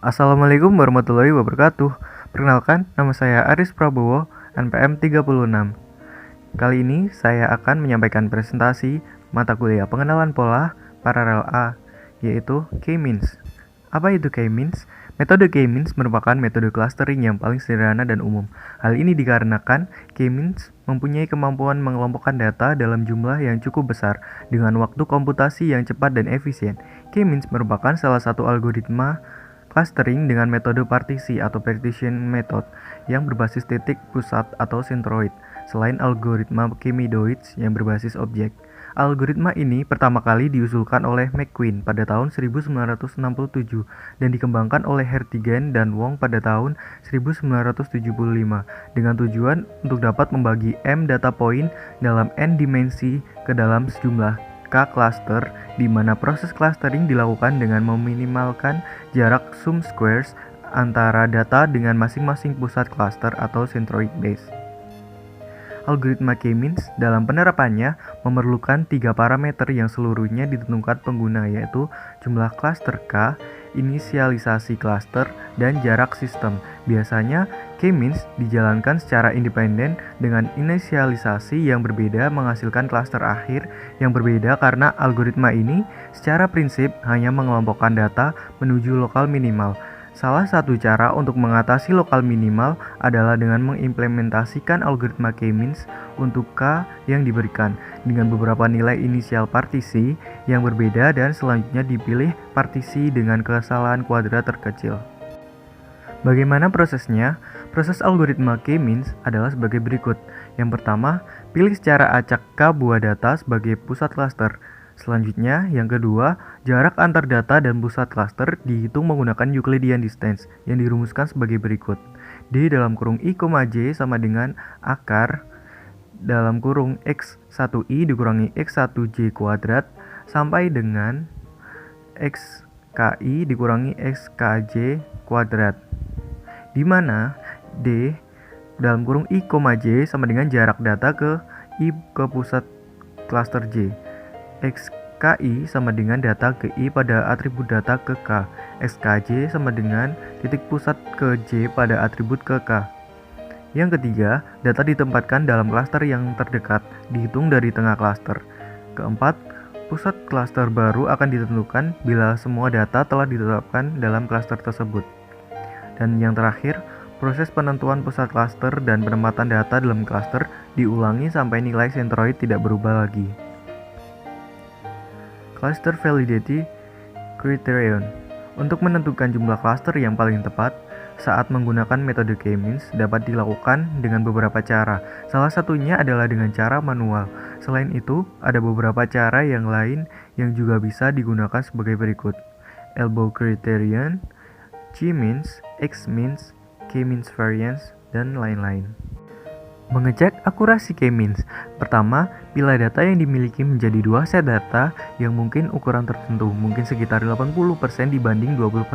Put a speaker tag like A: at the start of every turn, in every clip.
A: Assalamualaikum warahmatullahi wabarakatuh. Perkenalkan, nama saya Aris Prabowo, NPM 36. Kali ini saya akan menyampaikan presentasi mata kuliah pengenalan pola paralel A, yaitu K-means. Apa itu K-means? Metode K-means merupakan metode clustering yang paling sederhana dan umum. Hal ini dikarenakan K-means mempunyai kemampuan mengelompokkan data dalam jumlah yang cukup besar dengan waktu komputasi yang cepat dan efisien. K-means merupakan salah satu algoritma clustering dengan metode partisi atau partition method yang berbasis titik pusat atau centroid, selain algoritma Chemidoids yang berbasis objek. Algoritma ini pertama kali diusulkan oleh McQueen pada tahun 1967 dan dikembangkan oleh Hertigen dan Wong pada tahun 1975 dengan tujuan untuk dapat membagi M data point dalam N dimensi ke dalam sejumlah K-cluster, di mana proses clustering dilakukan dengan meminimalkan jarak sum squares antara data dengan masing-masing pusat cluster atau centroid base. Algoritma K-means dalam penerapannya memerlukan 3 parameter yang seluruhnya ditentukan pengguna, yaitu jumlah cluster K, inisialisasi cluster, dan jarak sistem. Biasanya K-means dijalankan secara independen dengan inisialisasi yang berbeda menghasilkan cluster akhir yang berbeda karena algoritma ini secara prinsip hanya mengelompokkan data menuju lokal minimal. Salah satu cara untuk mengatasi lokal minimal adalah dengan mengimplementasikan algoritma K-means untuk K yang diberikan dengan beberapa nilai inisial partisi yang berbeda dan selanjutnya dipilih partisi dengan kesalahan kuadrat terkecil. Bagaimana prosesnya? Proses algoritma K-means adalah sebagai berikut. Yang pertama, pilih secara acak K buah data sebagai pusat cluster. Selanjutnya, yang kedua, jarak antar data dan pusat cluster dihitung menggunakan Euclidean distance yang dirumuskan sebagai berikut. D dalam kurung I, J sama dengan akar dalam kurung X1I dikurangi X1J kuadrat sampai dengan XKI dikurangi XKJ kuadrat, di mana D dalam kurung I, J sama dengan jarak data ke I ke pusat cluster J. XKI sama dengan data ke I pada atribut data ke K. XKJ sama dengan titik pusat ke J pada atribut ke K. Yang ketiga, data ditempatkan dalam klaster yang terdekat, dihitung dari tengah klaster. Keempat, pusat klaster baru akan ditentukan bila semua data telah ditetapkan dalam klaster tersebut. Dan yang terakhir, proses penentuan pusat klaster dan penempatan data dalam klaster diulangi sampai nilai centroid tidak berubah lagi. Cluster Validity Criterion. Untuk menentukan jumlah cluster yang paling tepat saat menggunakan metode K-means dapat dilakukan dengan beberapa cara. Salah satunya adalah dengan cara manual. Selain itu, ada beberapa cara yang lain yang juga bisa digunakan sebagai berikut: Elbow Criterion, G-means, X-means, K-means variance, dan lain-lain. Mengecek akurasi K-means. Pertama, bila data yang dimiliki menjadi dua set data yang mungkin ukuran tertentu, mungkin sekitar 80% dibanding 20%.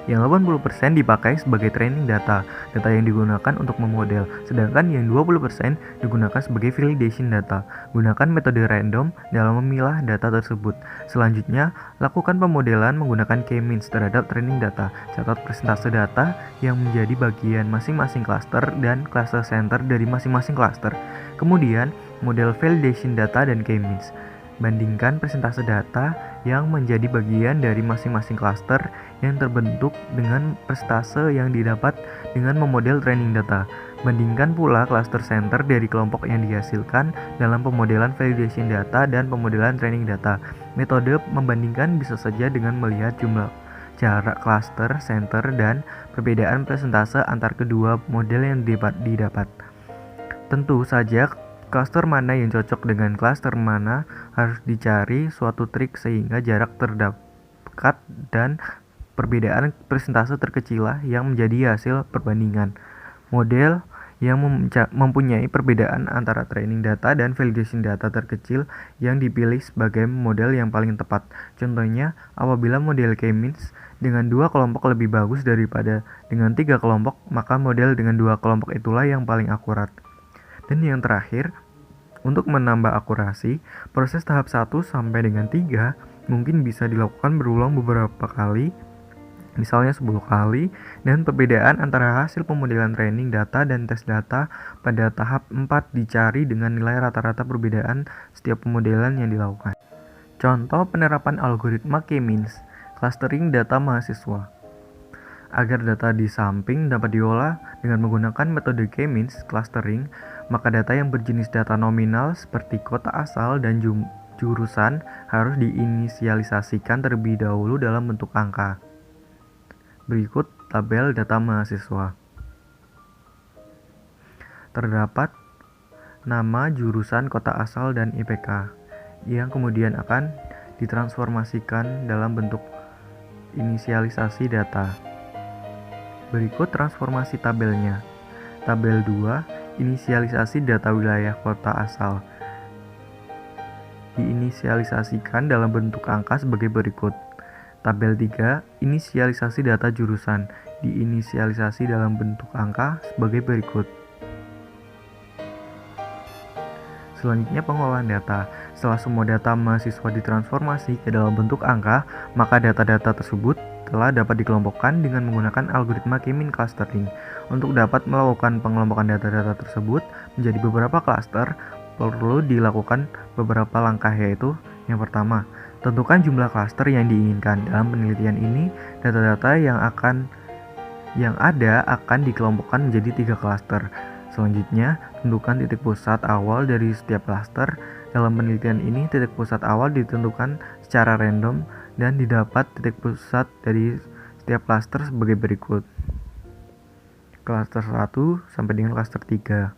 A: Yang 80% dipakai sebagai training data yang digunakan untuk memodel, sedangkan yang 20% digunakan sebagai validation data. Gunakan metode random dalam memilah data tersebut. Selanjutnya, lakukan pemodelan menggunakan K-means terhadap training data. Catat persentase data yang menjadi bagian masing-masing cluster dan cluster center dari masing-masing cluster. Kemudian, model validation data dan K-means. Bandingkan persentase data yang menjadi bagian dari masing-masing cluster yang terbentuk dengan persentase yang didapat dengan memodel training data. Bandingkan pula cluster center dari kelompok yang dihasilkan dalam pemodelan validation data dan pemodelan training data. Metode membandingkan bisa saja dengan melihat jumlah jarak cluster, center, dan perbedaan persentase antar kedua model yang didapat. Tentu saja cluster mana yang cocok dengan cluster mana harus dicari suatu trik sehingga jarak terdekat dan perbedaan persentase terkecilah yang menjadi hasil perbandingan. Model yang mempunyai perbedaan antara training data dan validation data terkecil yang dipilih sebagai model yang paling tepat. Contohnya, apabila model K-means dengan 2 kelompok lebih bagus daripada dengan 3 kelompok, maka model dengan 2 kelompok itulah yang paling akurat. Dan yang terakhir, untuk menambah akurasi, proses tahap 1 sampai dengan 3 mungkin bisa dilakukan berulang beberapa kali misalnya 10 kali, dan perbedaan antara hasil pemodelan training data dan tes data pada tahap 4 dicari dengan nilai rata-rata perbedaan setiap pemodelan yang dilakukan. Contoh penerapan algoritma K-means, clustering data mahasiswa. Agar data di samping dapat diolah dengan menggunakan metode K-means clustering, maka data yang berjenis data nominal seperti kota asal dan jurusan harus diinisialisasikan terlebih dahulu dalam bentuk angka. Berikut tabel data mahasiswa. Terdapat nama, jurusan, kota asal, dan IPK yang kemudian akan ditransformasikan dalam bentuk inisialisasi data. Berikut transformasi tabelnya. Tabel 2, inisialisasi data wilayah kota asal. Diinisialisasikan dalam bentuk angka sebagai berikut. Tabel 3, inisialisasi data jurusan. Diinisialisasi dalam bentuk angka sebagai berikut. Selanjutnya pengolahan data. Setelah semua data mahasiswa ditransformasi ke dalam bentuk angka, maka data-data tersebut telah dapat dikelompokkan dengan menggunakan algoritma K-means clustering. Untuk dapat melakukan pengelompokan data-data tersebut menjadi beberapa klaster, perlu dilakukan beberapa langkah, yaitu yang pertama, tentukan jumlah klaster yang diinginkan. Dalam penelitian ini, data-data yang ada akan dikelompokkan menjadi 3 klaster. Selanjutnya, tentukan titik pusat awal dari setiap klaster. Dalam penelitian ini, titik pusat awal ditentukan secara random dan didapat titik pusat dari setiap klaster sebagai berikut. Klaster 1 sampai dengan klaster 3.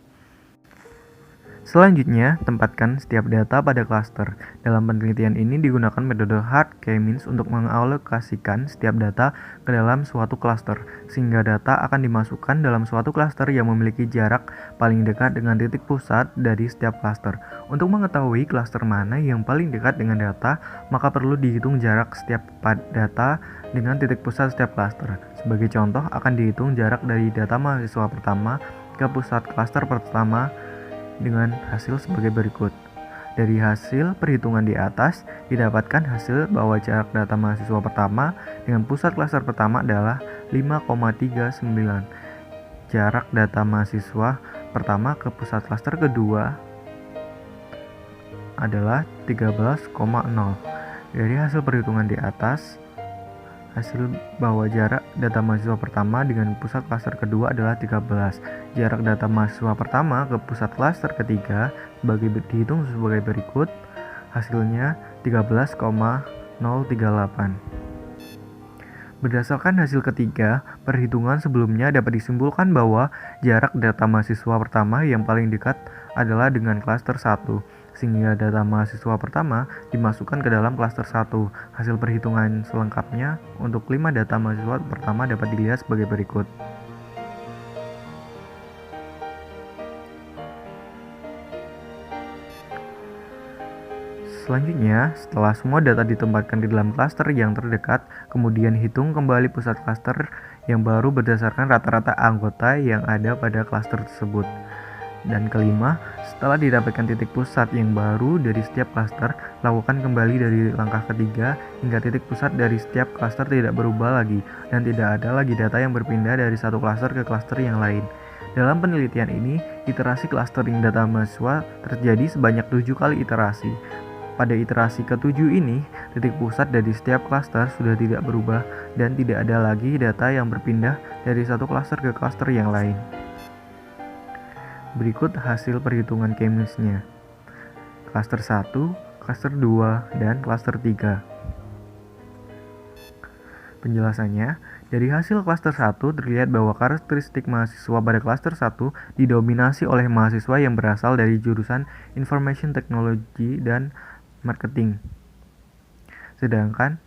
A: Selanjutnya, tempatkan setiap data pada klaster. Dalam penelitian ini digunakan metode hard K-means untuk mengalokasikan setiap data ke dalam suatu klaster, sehingga data akan dimasukkan dalam suatu klaster yang memiliki jarak paling dekat dengan titik pusat dari setiap klaster. Untuk mengetahui klaster mana yang paling dekat dengan data, maka perlu dihitung jarak setiap data dengan titik pusat setiap klaster. Sebagai contoh, akan dihitung jarak dari data mahasiswa pertama ke pusat klaster pertama dengan hasil sebagai berikut. Dari hasil perhitungan di atas, didapatkan hasil bahwa jarak data mahasiswa pertama dengan pusat klaster pertama adalah 5,39. Jarak data mahasiswa pertama ke pusat klaster kedua adalah 13,0. Dari hasil perhitungan di atas, hasil bahwa jarak data mahasiswa pertama dengan pusat klaster kedua adalah 13. Jarak data mahasiswa pertama ke pusat klaster ketiga dihitung sebagai berikut. Hasilnya 13,038. Berdasarkan hasil ketiga, perhitungan sebelumnya dapat disimpulkan bahwa jarak data mahasiswa pertama yang paling dekat adalah dengan klaster 1. Sehingga data mahasiswa pertama dimasukkan ke dalam klaster 1. Hasil perhitungan selengkapnya untuk 5 data mahasiswa pertama dapat dilihat sebagai berikut. Selanjutnya, setelah semua data ditempatkan di dalam klaster yang terdekat, kemudian hitung kembali pusat klaster yang baru berdasarkan rata-rata anggota yang ada pada klaster tersebut. Dan kelima, setelah didapatkan titik pusat yang baru dari setiap klaster, lakukan kembali dari langkah ketiga hingga titik pusat dari setiap klaster tidak berubah lagi dan tidak ada lagi data yang berpindah dari satu klaster ke klaster yang lain. Dalam penelitian ini, iterasi clustering data mahasiswa terjadi sebanyak 7 kali iterasi. Pada iterasi ke-7 ini, titik pusat dari setiap klaster sudah tidak berubah dan tidak ada lagi data yang berpindah dari satu klaster ke klaster yang lain. Berikut hasil perhitungan K-means-nya. Klaster 1, klaster 2, dan klaster 3. Penjelasannya, dari hasil klaster 1 terlihat bahwa karakteristik mahasiswa pada klaster 1 didominasi oleh mahasiswa yang berasal dari jurusan Information Technology dan Marketing. Sedangkan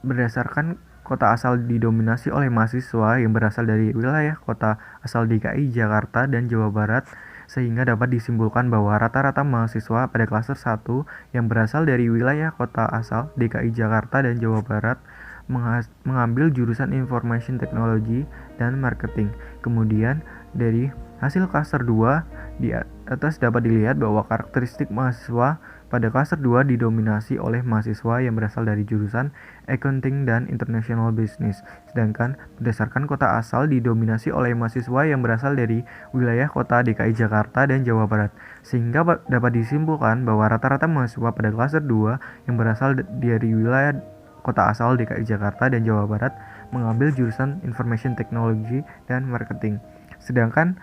A: berdasarkan kota asal didominasi oleh mahasiswa yang berasal dari wilayah kota asal DKI Jakarta dan Jawa Barat, sehingga dapat disimpulkan bahwa rata-rata mahasiswa pada klaster 1 yang berasal dari wilayah kota asal DKI Jakarta dan Jawa Barat mengambil jurusan Information Technology dan Marketing. Kemudian dari hasil klaster 2 di atas dapat dilihat bahwa karakteristik mahasiswa pada klaster 2 didominasi oleh mahasiswa yang berasal dari jurusan Accounting dan International Business, sedangkan berdasarkan kota asal didominasi oleh mahasiswa yang berasal dari wilayah kota DKI Jakarta dan Jawa Barat, sehingga dapat disimpulkan bahwa rata-rata mahasiswa pada klaster 2 yang berasal dari wilayah kota asal DKI Jakarta dan Jawa Barat mengambil jurusan Information Technology dan Marketing. Sedangkan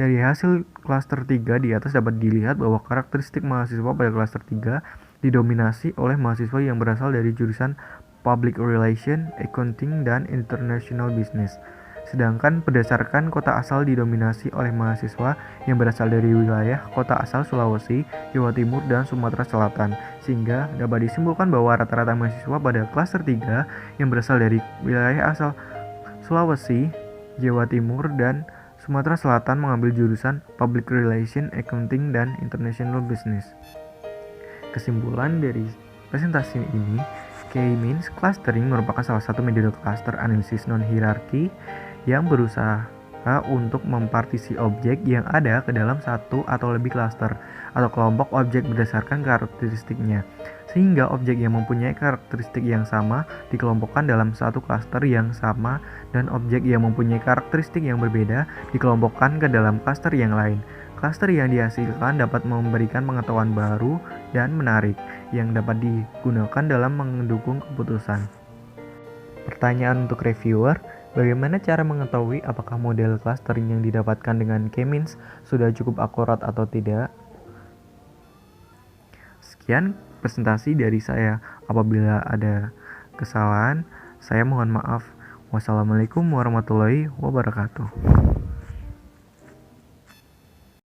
A: dari hasil klaster 3 di atas dapat dilihat bahwa karakteristik mahasiswa pada klaster 3 didominasi oleh mahasiswa yang berasal dari jurusan Public Relation, Accounting, dan International Business. Sedangkan berdasarkan kota asal didominasi oleh mahasiswa yang berasal dari wilayah kota asal Sulawesi, Jawa Timur, dan Sumatera Selatan, sehingga dapat disimpulkan bahwa rata-rata mahasiswa pada klaster 3 yang berasal dari wilayah asal Sulawesi, Jawa Timur, dan Sumatera Selatan mengambil jurusan Public Relation, Accounting, dan International Business. Kesimpulan dari presentasi ini, K-means clustering merupakan salah satu metode cluster analisis non-hierarki yang berusaha untuk mempartisi objek yang ada ke dalam satu atau lebih cluster atau kelompok objek berdasarkan karakteristiknya, sehingga objek yang mempunyai karakteristik yang sama dikelompokkan dalam satu cluster yang sama dan objek yang mempunyai karakteristik yang berbeda dikelompokkan ke dalam cluster yang lain. Cluster yang dihasilkan dapat memberikan pengetahuan baru dan menarik yang dapat digunakan dalam mendukung keputusan. Pertanyaan untuk reviewer, bagaimana cara mengetahui apakah model clustering yang didapatkan dengan K-means sudah cukup akurat atau tidak? Sekian presentasi dari saya. Apabila ada kesalahan, saya mohon maaf. Wassalamualaikum warahmatullahi wabarakatuh.